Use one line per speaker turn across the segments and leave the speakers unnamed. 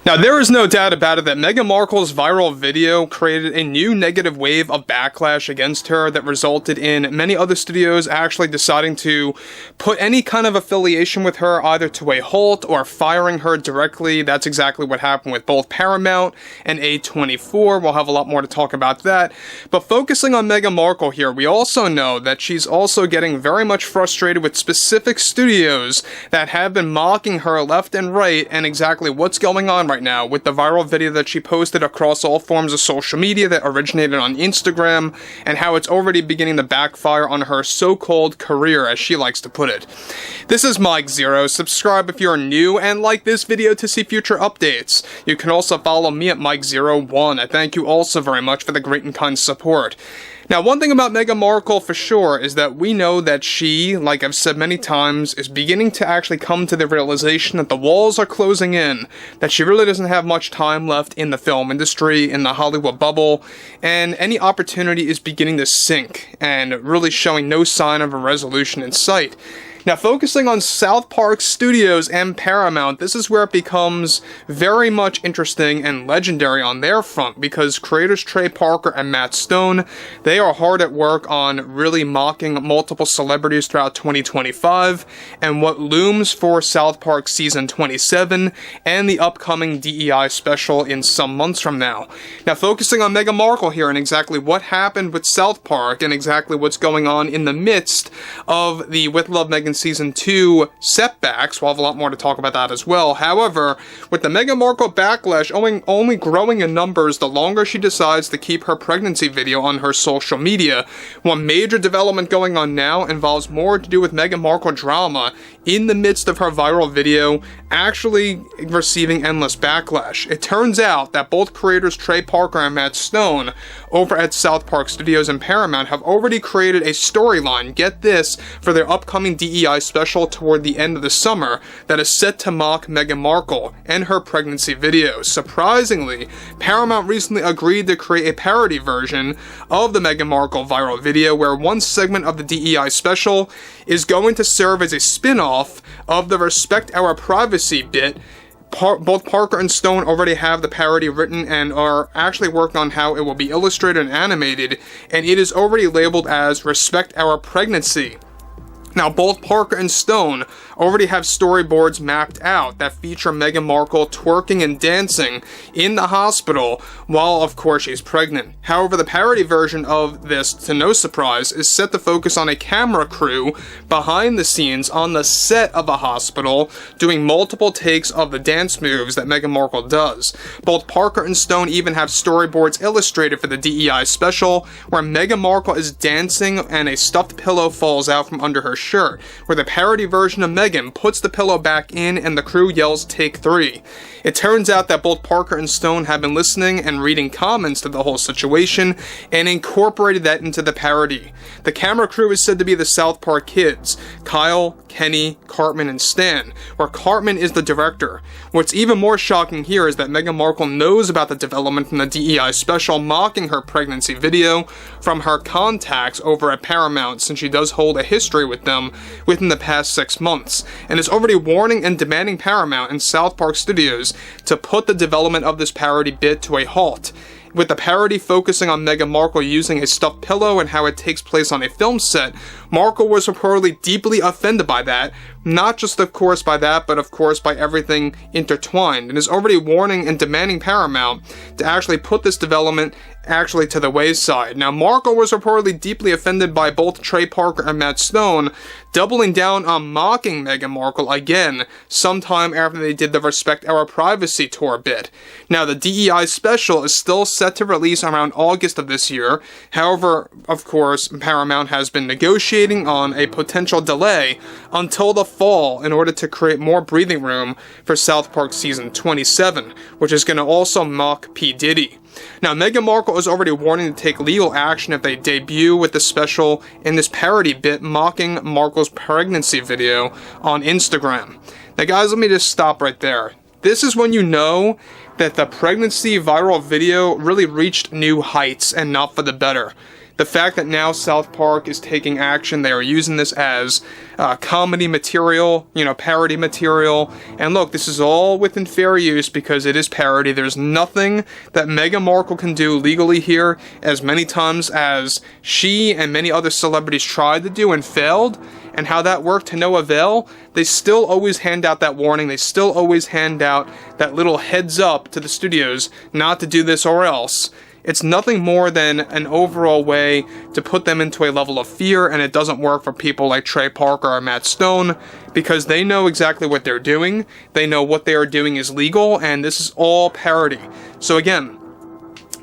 Now, there is no doubt about it that Meghan Markle's viral video created a new negative wave of backlash against her that resulted in many other studios actually deciding to put any kind of affiliation with her either to a halt or firing her directly. That's exactly what happened with both Paramount and A24. We'll have a lot more to talk about that. But focusing on Meghan Markle here, we also know that she's also getting very much frustrated with specific studios that have been mocking her left and right, and exactly what's going on right now with the viral video that she posted across all forms of social media that originated on Instagram, and how it's already beginning to backfire on her so-called career, as she likes to put it. This is Mike Zero. Subscribe if you're new, and like this video to see future updates. You can also follow me at Mike01. I thank you also very much for the great and kind support. Now, one thing about Meghan Markle for sure is that we know that she, like I've said many times, is beginning to actually come to the realization that the walls are closing in, that she really doesn't have much time left in the film industry, in the Hollywood bubble, and any opportunity is beginning to sink, and really showing no sign of a resolution in sight. Now, focusing on South Park Studios and Paramount, this is where it becomes very much interesting and legendary on their front, because creators Trey Parker and Matt Stone, they are hard at work on really mocking multiple celebrities throughout 2025, and what looms for South Park Season 27, and the upcoming DEI special in some months from now. Now, focusing on Meghan Markle here and exactly what happened with South Park, and exactly what's going on in the midst of the With Love Meghan Season 2 setbacks. We'll have a lot more to talk about that as well. However, with the Meghan Markle backlash only growing in numbers the longer she decides to keep her pregnancy video on her social media, one major development going on now involves more to do with Meghan Markle drama in the midst of her viral video actually receiving endless backlash. It turns out that both creators Trey Parker and Matt Stone over at South Park Studios and Paramount have already created a storyline, get this, for their upcoming DEI special toward the end of the summer that is set to mock Meghan Markle and her pregnancy video. Surprisingly, Paramount recently agreed to create a parody version of the Meghan Markle viral video where one segment of the DEI special is going to serve as a spin-off of the Respect Our Privacy bit. Both Parker and Stone already have the parody written and are actually working on how it will be illustrated and animated, and it is already labeled as Respect Our Pregnancy. Now, both Parker and Stone already have storyboards mapped out that feature Meghan Markle twerking and dancing in the hospital while, of course, she's pregnant. However, the parody version of this, to no surprise, is set to focus on a camera crew behind the scenes on the set of a hospital doing multiple takes of the dance moves that Meghan Markle does. Both Parker and Stone even have storyboards illustrated for the DEI special where Meghan Markle is dancing and a stuffed pillow falls out from under her shirt, where the parody version of Meghan puts the pillow back in and the crew yells "Take 3." It turns out that both Parker and Stone have been listening and reading comments to the whole situation and incorporated that into the parody. The camera crew is said to be the South Park kids, Kyle, Kenny, Cartman, and Stan, where Cartman is the director. What's even more shocking here is that Meghan Markle knows about the development from the DEI special mocking her pregnancy video from her contacts over at Paramount, since she does hold a history with them within the past 6 months, and is already warning and demanding Paramount and South Park Studios to put the development of this parody bit to a halt. With the parody focusing on Meghan Markle using a stuffed pillow and how it takes place on a film set, Markle was reportedly deeply offended by that, not just of course by that, but of course by everything intertwined, and is already warning and demanding Paramount to actually put this development actually to the wayside. Now, Markle was reportedly deeply offended by both Trey Parker and Matt Stone, doubling down on mocking Meghan Markle again sometime after they did the Respect Our Privacy tour bit. Now, the DEI special is still set to release around August of this year. However, of course, Paramount has been negotiating on a potential delay until the fall in order to create more breathing room for South Park Season 27, which is going to also mock P. Diddy. Now, Meghan Markle is already warning to take legal action if they debut with the special in this parody bit mocking Markle's pregnancy video on Instagram. Now, guys, let me just stop right there. This is when you know that the pregnancy viral video really reached new heights and not for the better. the fact that now South Park is taking action, they are using this as comedy material, parody material. And look, this is all within fair use because it is parody. There's nothing that Meghan Markle can do legally here, as many times as she and many other celebrities tried to do and failed, and how that worked to no avail. They still always hand out that warning. They still always hand out that little heads up to the studios not to do this or else. It's nothing more than an overall way to put them into a level of fear, and it doesn't work for people like Trey Parker or Matt Stone, because they know exactly what they're doing. They know what they are doing is legal, and this is all parody. So again,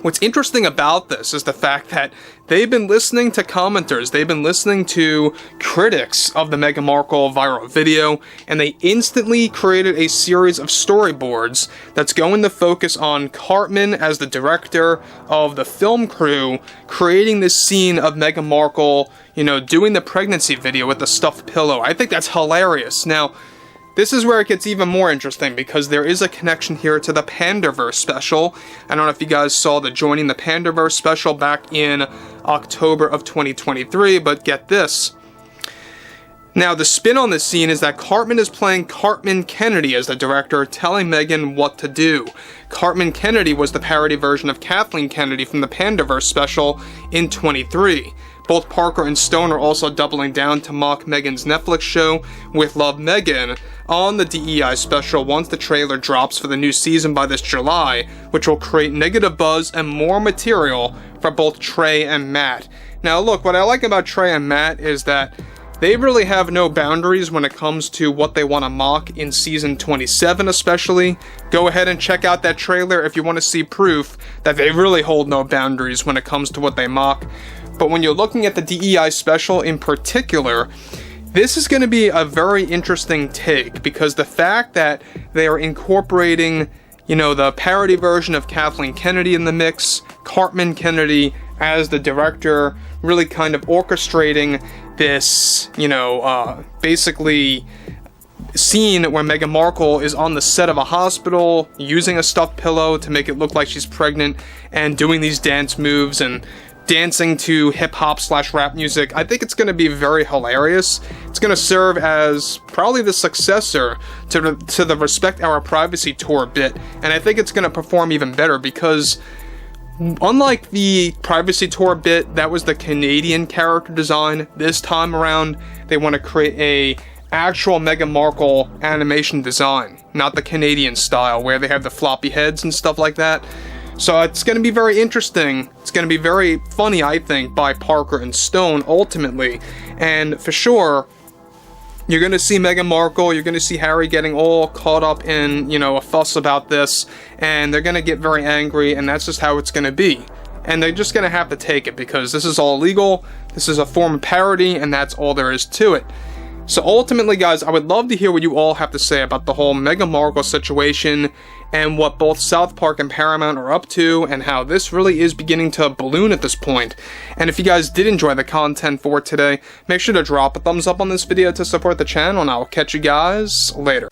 what's interesting about this is the fact that they've been listening to commenters, they've been listening to critics of the Meghan Markle viral video, and they instantly created a series of storyboards that's going to focus on Cartman as the director of the film crew, creating this scene of Meghan Markle, doing the pregnancy video with the stuffed pillow. I think that's hilarious. Now, this is where it gets even more interesting, because there is a connection here to the Pandaverse special. I don't know if you guys saw the Joining the Pandaverse special back in October of 2023, but get this. Now, the spin on this scene is that Cartman is playing Cartman Kennedy as the director, telling Meghan what to do. Cartman Kennedy was the parody version of Kathleen Kennedy from the Pandaverse special in 23. Both Parker and Stone are also doubling down to mock Meghan's Netflix show With Love Meghan on the DEI special once the trailer drops for the new season by this July, which will create negative buzz and more material for both Trey and Matt. Now look, what I like about Trey and Matt is that they really have no boundaries when it comes to what they want to mock in season 27 especially. Go ahead and check out that trailer if you want to see proof that they really hold no boundaries when it comes to what they mock. But when you're looking at the DEI special in particular, this is going to be a very interesting take, because the fact that they are incorporating, the parody version of Kathleen Kennedy in the mix, Cartman Kennedy as the director, really kind of orchestrating this, basically scene where Meghan Markle is on the set of a hospital using a stuffed pillow to make it look like she's pregnant and doing these dance moves and dancing to hip-hop/rap music. I think it's going to be very hilarious. It's going to serve as probably the successor to the Respect Our Privacy tour bit, and I think it's going to perform even better because unlike the Privacy tour bit, that was the Canadian character design. This time around, they want to create a actual Meghan Markle animation design, not the Canadian style where they have the floppy heads and stuff like that. So it's going to be very interesting. It's going to be very funny, I think, by Parker and Stone ultimately. And for sure, you're going to see Meghan Markle, you're going to see Harry getting all caught up in, a fuss about this. And they're going to get very angry, and that's just how it's going to be. And they're just going to have to take it because this is all legal, this is a form of parody, and that's all there is to it. So ultimately, guys, I would love to hear what you all have to say about the whole Meghan Markle situation and what both South Park and Paramount are up to and how this really is beginning to balloon at this point. And if you guys did enjoy the content for today, make sure to drop a thumbs up on this video to support the channel, and I'll catch you guys later.